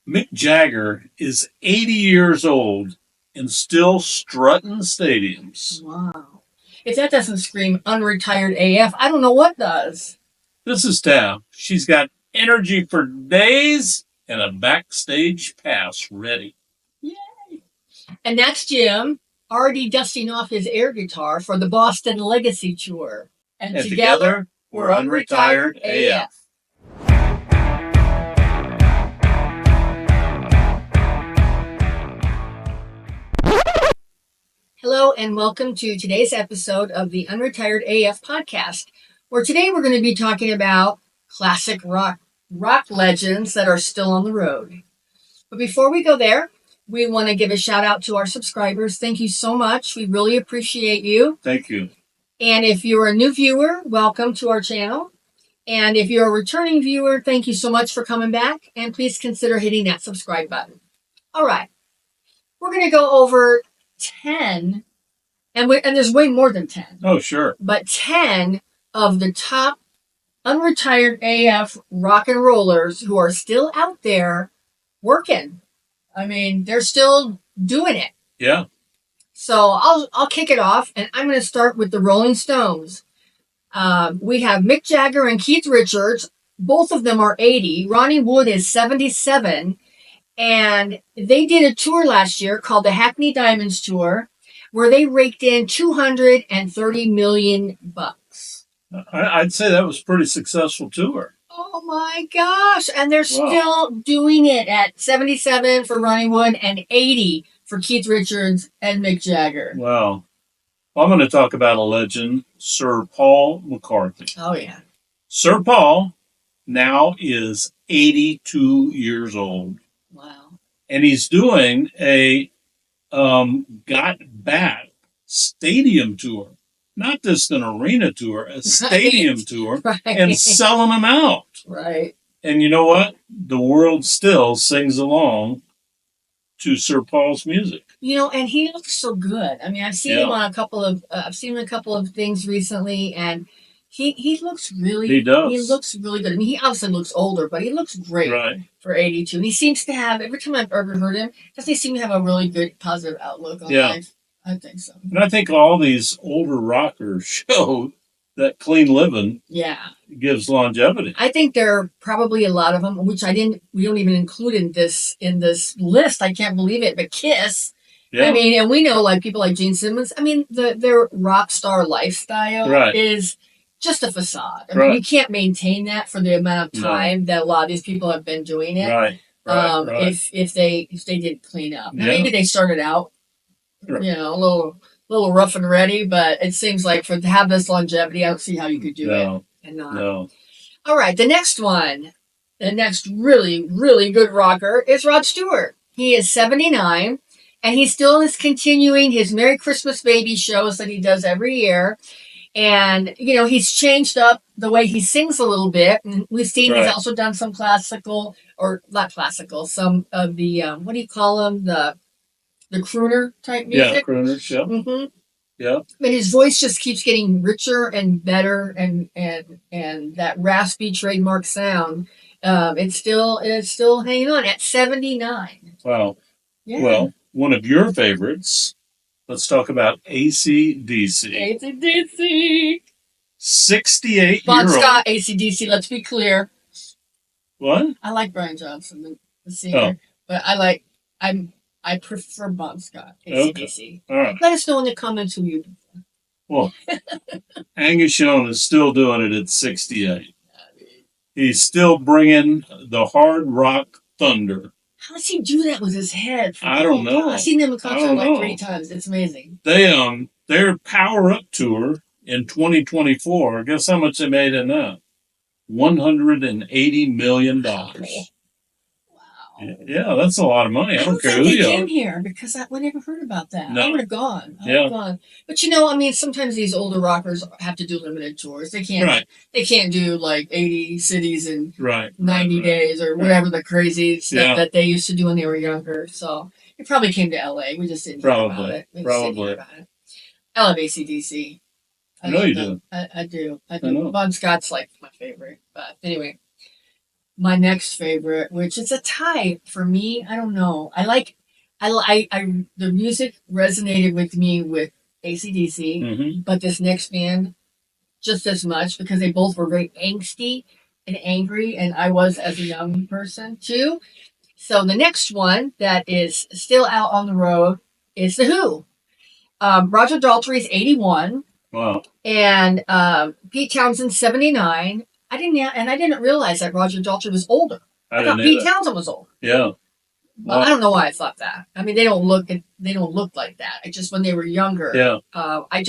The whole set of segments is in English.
Mick Jagger is 80 years old and still strutting stadiums. Wow. If that doesn't scream unretired AF, I don't know what does. This is Tab. She's got energy for days and a backstage pass ready. Yay. And that's Jim, already dusting off his air guitar for the Boston Legacy Tour. And together, we're Unretired AF. Hello and welcome to today's episode of the Unretired AF podcast, where today we're going to be talking about classic rock legends that are still on the road. But before we go there, we want to give a shout out to our subscribers. Thank you so much. We really appreciate you. Thank you. And if you're a new viewer, welcome to our channel. And if you're a returning viewer, thank you so much for coming back. And please consider hitting that subscribe button. All right. We're going to go over 10, and there's way more than 10. Oh, sure. But 10 of the top unretired AF rock and rollers who are still out there working. I mean, they're still doing it. Yeah. So I'll kick it off, and I'm going to start with the Rolling Stones. We have Mick Jagger and Keith Richards. Both of them are 80. Ronnie Wood is 77. And they did a tour last year called the Hackney Diamonds Tour, where they raked in $230 million. I'd say that was a pretty successful tour. Oh my gosh. And they're still doing it at 77 for Ronnie Wood and 80 for Keith Richards and Mick Jagger. Wow. I'm going to talk about a legend, Sir Paul McCartney. Oh, yeah. Sir Paul now is 82 years old. Wow. And he's doing a Got Back stadium tour. Not just an arena tour, a stadium tour, and selling them out. Right. And you know what? The world still sings along to Sir Paul's music. You know, and he looks so good. I mean, I've seen him on a couple of things recently, and he looks really. He does. He looks really good. I mean, he obviously looks older, but he looks great for 82. And he seems to have, every time I've ever heard him, doesn't he seem to have a really good, positive outlook on life? I think so. And I think all these older rockers show that clean living gives longevity. I think there are probably a lot of them, which we don't even include in this list. I can't believe it, but Kiss. Yeah. I mean, and we know like people like Gene Simmons. I mean, their rock star lifestyle is just a facade. I mean, you can't maintain that for the amount of time that a lot of these people have been doing it. Right. If they did clean up, now, maybe they started out, a little rough and ready, but it seems like to have this longevity, I don't see how you could do it and not. No. All right, the next really, really good rocker is Rod Stewart. He is 79, and he still is continuing his Merry Christmas Baby shows that he does every year. And, he's changed up the way he sings a little bit. And we've seen he's also done some classical, or not classical, some of the, what do you call them? The crooner type music. Yeah, crooners, yeah. Mm-hmm. Yeah. But his voice just keeps getting richer and better, and that raspy trademark sound, it's still hanging on at 79. Wow. Yeah. Well, one of your favorites. Let's talk about AC/DC. AC/DC. 68-year-old. Bon Scott, AC/DC. Let's be clear. What? I like Brian Johnson, the singer, but I prefer Bon Scott, AC/DC. Okay. All right. Let us know in the comments who you prefer. Well, Angus Young is still doing it at 68. He's still bringing the hard rock thunder. How does he do that with his head? I don't know. I've seen them in concert like 3 times. It's amazing. Their Power Up tour in 2024. Guess how much they made in that? $180 million. Wow. Yeah, that's a lot of money. I don't care who you are. Came here because I never heard about that. No. I would have gone. But sometimes these older rockers have to do limited tours. They can't. They can't do like 80 cities in 90 days or whatever the crazy stuff that they used to do when they were younger. So it probably came to LA. We just didn't hear about it. I love AC/DC. I know you do. I do. I know. Bon Scott's like my favorite. But anyway. my next favorite, which is a tie for me. I don't know. The music resonated with me with AC/DC, Mm-hmm. but this next band just as much because they both were very angsty and angry, and I was as a young person too. So the next one that is still out on the road is The Who. Roger Daltrey's 81, Wow. and Pete Townsend's 79. I didn't realize that Roger Daltrey was older. I thought didn't Pete either. Townsend was older. Yeah. Well, I don't know why I thought that. I mean, they don't look like that. It's just when they were younger. Yeah. I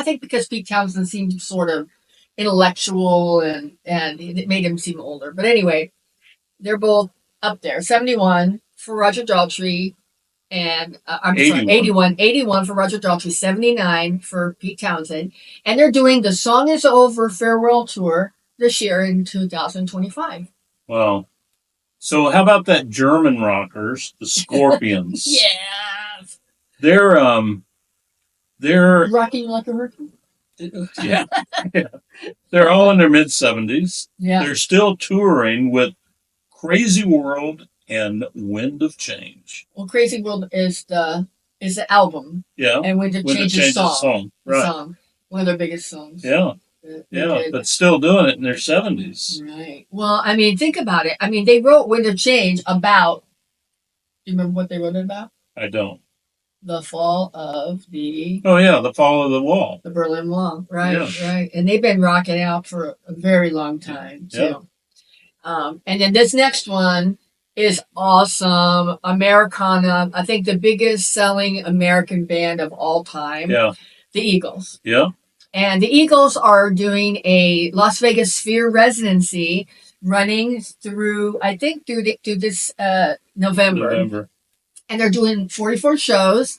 think because Pete Townsend seemed sort of intellectual and it made him seem older. But anyway, they're both up there. 71 for Roger Daltrey, and I'm 81. sorry, 81 for Roger Daltrey, 79 for Pete Townsend, and they're doing the Song Is Over farewell tour this year in 2025. Wow. So how about that German rockers, the Scorpions? Yeah, They're rocking like a hurricane. yeah. Yeah. They're all in their mid 70s. Yeah. They're still touring with Crazy World and Wind of Change. Well, Crazy World is the album. Yeah. And Wind of Change is song. Right. Song. One of their biggest songs. Yeah. Yeah, but still doing it in their 70s. Right. Well, I mean, think about it. I mean, they wrote Wind of Change about, do you remember what they wrote it about? I don't. The fall of the fall of the wall. The Berlin Wall. Right, right. And they've been rocking out for a very long time, too. Yeah. And then this next one is awesome. Americana. I think the biggest selling American band of all time. Yeah. The Eagles. Yeah. And the Eagles are doing a Las Vegas Sphere residency running through this November. And they're doing 44 shows.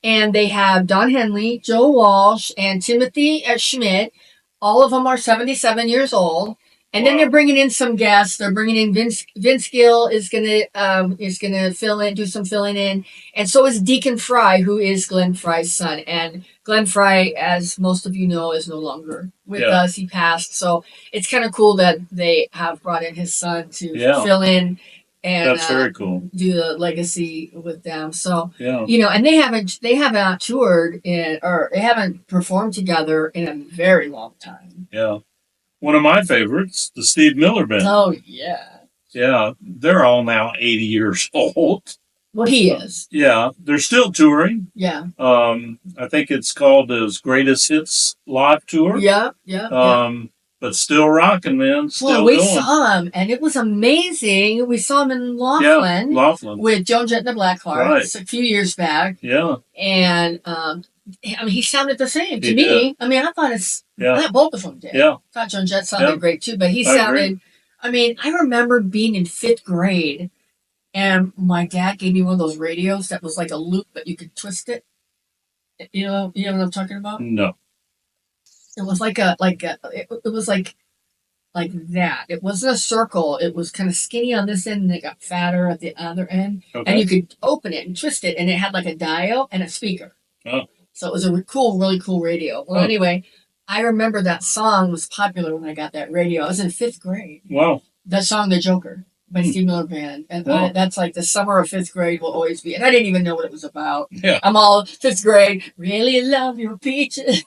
And they have Don Henley, Joe Walsh, and Timothy Schmidt. All of them are 77 years old. And then they're bringing in some guests. They're bringing in Vince Gill is gonna fill in, do some filling in, and so is Deacon Fry, who is Glenn Fry's son. And Glenn Fry, as most of you know, is no longer with us. He passed. So it's kind of cool that they have brought in his son to fill in and that's very cool. Do the legacy with them. So and they haven't toured or they haven't performed together in a very long time. Yeah. One of my favorites, the Steve Miller Band. Oh, yeah. Yeah, they're all now 80 years old. Well, he is. Yeah, they're still touring. Yeah. I think it's called his Greatest Hits Live Tour. Yeah. But still rocking, man. Still we going. saw him, and it was amazing. We saw him in Laughlin. With Joan Jett and the Blackhearts a few years back. Yeah. And, he sounded the same to me. Did. I mean, I thought both of them did. Yeah. I thought Joan Jett sounded great too, but he sounded. I remember being in 5th grade, and my dad gave me one of those radios that was like a loop that you could twist it. You know what I'm talking about? No. It was it was like that. It wasn't a circle. It was kind of skinny on this end, and it got fatter at the other end. Okay. And you could open it and twist it, and it had like a dial and a speaker. Oh. So it was a really cool radio. Well, anyway, I remember that song was popular when I got that radio. I was in 5th grade. Wow. That song, The Joker, by Steve Miller Band. And that's like the summer of 5th grade will always be. And I didn't even know what it was about. Yeah. I'm all 5th grade. Really love your peaches.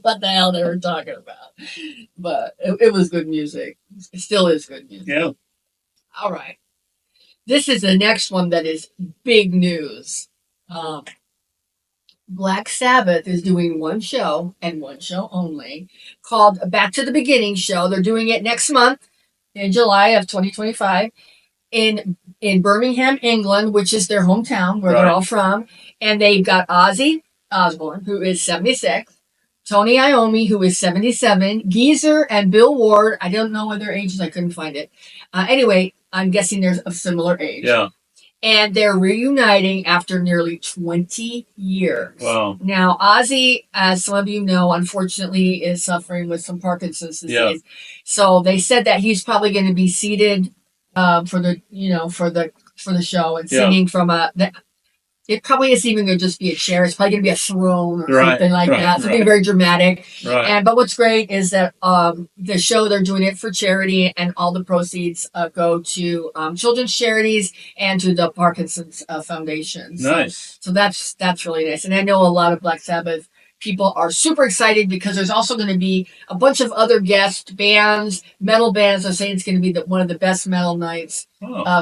What the hell they were talking about. But it was good music. It still is good music. Yeah. All right. This is the next one that is big news. Black Sabbath is doing one show and one show only called Back to the Beginning Show. They're doing it next month in July of 2025 in Birmingham, England, which is their hometown where they're all from. And they've got Ozzy Osbourne, who is 76, Tony Iommi, who is 77, Geezer and Bill Ward. I don't know what their ages. I couldn't find it. Anyway, I'm guessing they're of similar age. Yeah. And they're reuniting after nearly 20 years. Wow. Now, Ozzy, as some of you know, unfortunately is suffering with some Parkinson's disease. Yeah. So they said that he's probably going to be seated for the show and singing from It probably isn't even going to just be a chair. It's probably going to be a throne or Right, something like right, that. Something right. very dramatic. Right. But what's great is that the show, they're doing it for charity, and all the proceeds go to children's charities and to the Parkinson's Foundation. Nice. So that's really nice. And I know a lot of Black Sabbath people are super excited because there's also going to be a bunch of other guest bands, metal bands are saying it's going to be one of the best metal nights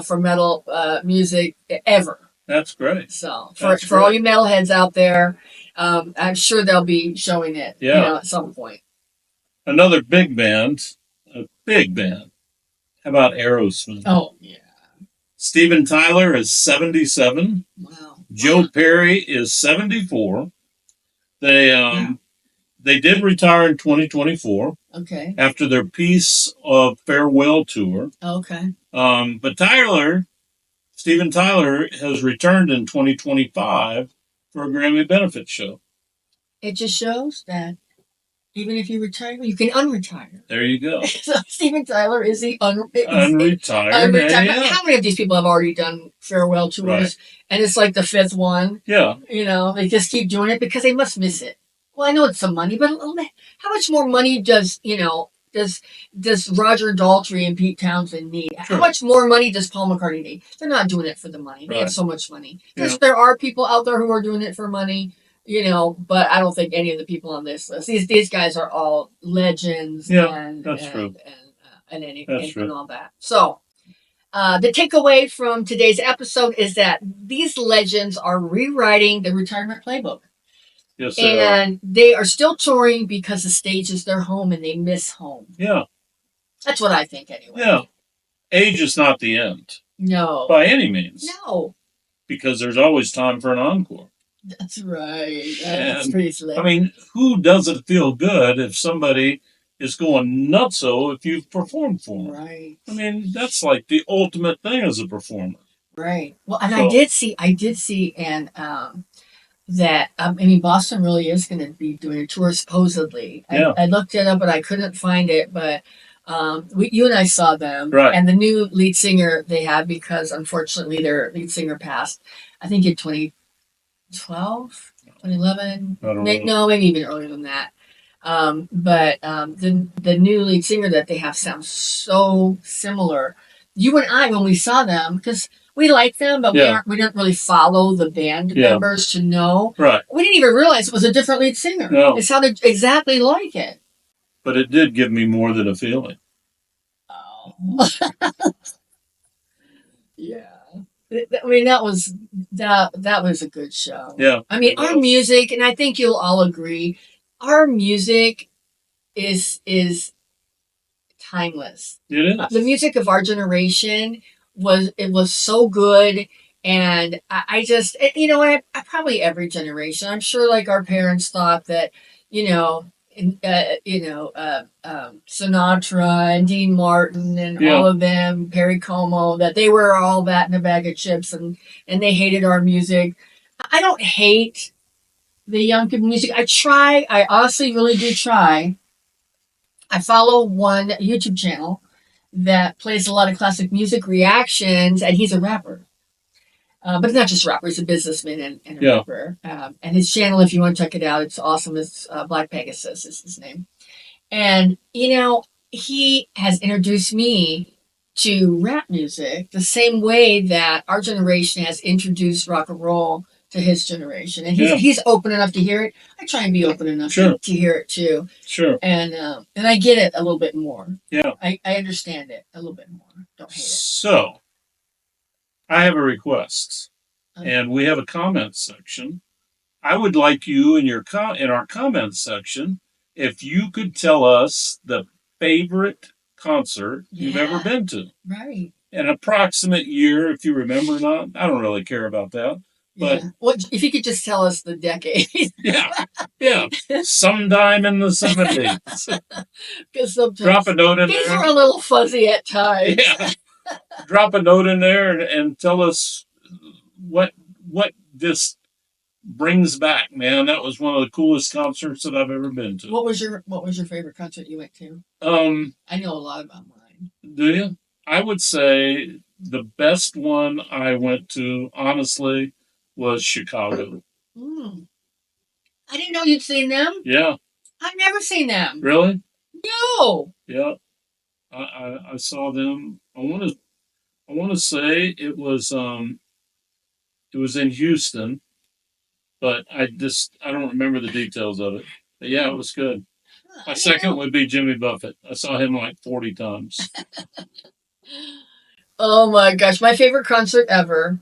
for metal music ever. That's great. So for all you metalheads out there, I'm sure they'll be showing it, at some point. Another big band, a big band. How about Aerosmith? Oh, yeah. Steven Tyler is 77. Wow. Joe Perry is 74. They did retire in 2024. Okay. After their Piece of Farewell tour. Okay. But Steven Tyler has returned in 2025 for a Grammy benefit show. It just shows that even if you retire, you can unretire. There you go. So Steven Tyler is the unretired. Yeah. How many of these people have already done farewell tours? Right. And it's like the fifth one. Yeah. They just keep doing it because they must miss it. Well, I know it's some money, but how much more money does Roger Daltrey and Pete Townsend need? Sure. How much more money does Paul McCartney need? They're not doing it for the money. They have so much money. There are people out there who are doing it for money, but I don't think any of the people on this list. These guys are all legends. Yeah, that's true. And all that. So the takeaway from today's episode is that these legends are rewriting the retirement playbook. Yes, they are still touring because the stage is their home and they miss home. Yeah. That's what I think anyway. Yeah. Age is not the end. No. By any means. No. Because there's always time for an encore. That's right. That's pretty slick. I mean, who doesn't feel good if somebody is going nutso if you've performed for them? Right. I mean, that's like the ultimate thing as a performer. Right. Well, and I did see and that Boston really is going to be doing a tour supposedly. I looked it up, but I couldn't find it. But you and I saw them, right? And the new lead singer they had, because unfortunately their lead singer passed, I think in 2012, 2011. No, maybe even earlier than that. But the new lead singer that they have sounds so similar. You and I, when we saw them, because we like them, but we didn't really follow the band members to know. Right. We didn't even realize it was a different lead singer. No. It sounded exactly like it. But it did give me more than a feeling. Oh. Yeah. I mean, that was a good show. Yeah. I mean, our music, and I think you'll all agree, our music is timeless. It is. The music of our generation was so good, and I just I probably every generation. I'm sure like our parents thought that Sinatra and Dean Martin and all of them, Perry Como, that they were all that in a bag of chips, and they hated our music. I don't hate the young people music. I honestly really do try. I follow one YouTube channel that plays a lot of classic music reactions, and he's a rapper. But it's not just a rapper, he's a businessman and a rapper. And his channel, if you want to check it out, it's awesome. It's Black Pegasus is his name. And, he has introduced me to rap music the same way that our generation has introduced rock and roll to his generation. And he's open enough to hear it. I try and be open enough to hear it too. Sure. And I get it a little bit more. Yeah. I understand it a little bit more. Don't hate it. So, I have a request. And we have a comment section. I would like you in our comment section, if you could tell us the favorite concert you've ever been to. Right. An approximate year, if you remember or not. I don't really care about that. But if you could just tell us the decade. Yeah. Sometime in the 70s. Because sometimes drop a note in these there. Are a little fuzzy at times. Yeah. Drop a note in there and tell us what this brings back, man. That was one of the coolest concerts that I've ever been to. What was your favorite concert you went to? I know a lot about mine. Do you? I would say the best one I went to, honestly, was Chicago. Mm. I didn't know you'd seen them. Yeah. I've never seen them. Really? No. Yeah. I saw them. I want to say it was in Houston, but I don't remember the details of it. But yeah, it was good. My second would be Jimmy Buffett. I saw him like 40 times. Oh my gosh, my favorite concert ever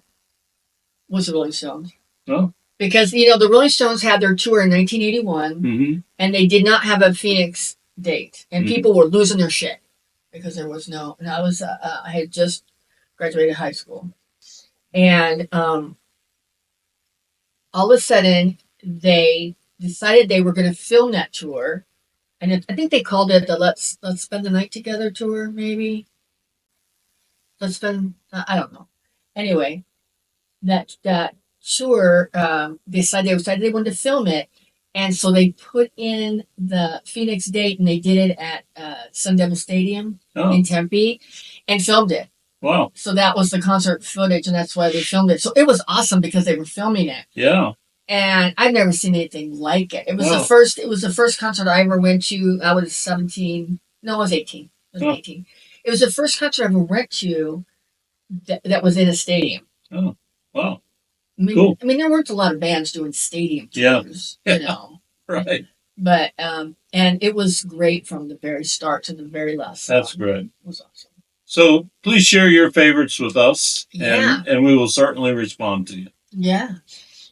was the Rolling Stones. Oh. Because, you know, the Rolling Stones had their tour in 1981, Mm-hmm. and they did not have a Phoenix date. And people were losing their shit because there was no, and I had just graduated high school. And all of a sudden, they decided they were going to film that tour. And I think they called it the Let's Spend the Night Together tour, maybe. I don't know. Anyway, that tour, they decided they wanted to film it, and so they put in the Phoenix date, and they did it at Sun Devil Stadium in Tempe, and filmed it. Wow! So that was the concert footage, and that's why they filmed it. So it was awesome because they were filming it. Yeah. And I've never seen anything like it. It was the first. It was the first concert I ever went to. I was 17. No, I was 18. I was 18. It was the first concert I ever went to that was in a stadium. Oh, wow. Cool. I mean, there weren't a lot of bands doing stadium tours, you know. Right. But, and it was great from the very start to the very last song. That's great. It was awesome. So please share your favorites with us, Yeah. and we will certainly respond to you. Yeah.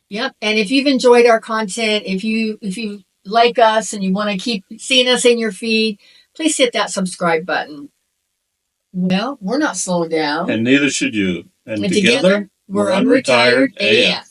Yep. And if you've enjoyed our content, if you like us and you want to keep seeing us in your feed, please hit that subscribe button. Well, we're not slowing down. And neither should you. And together, we're Unretired AF.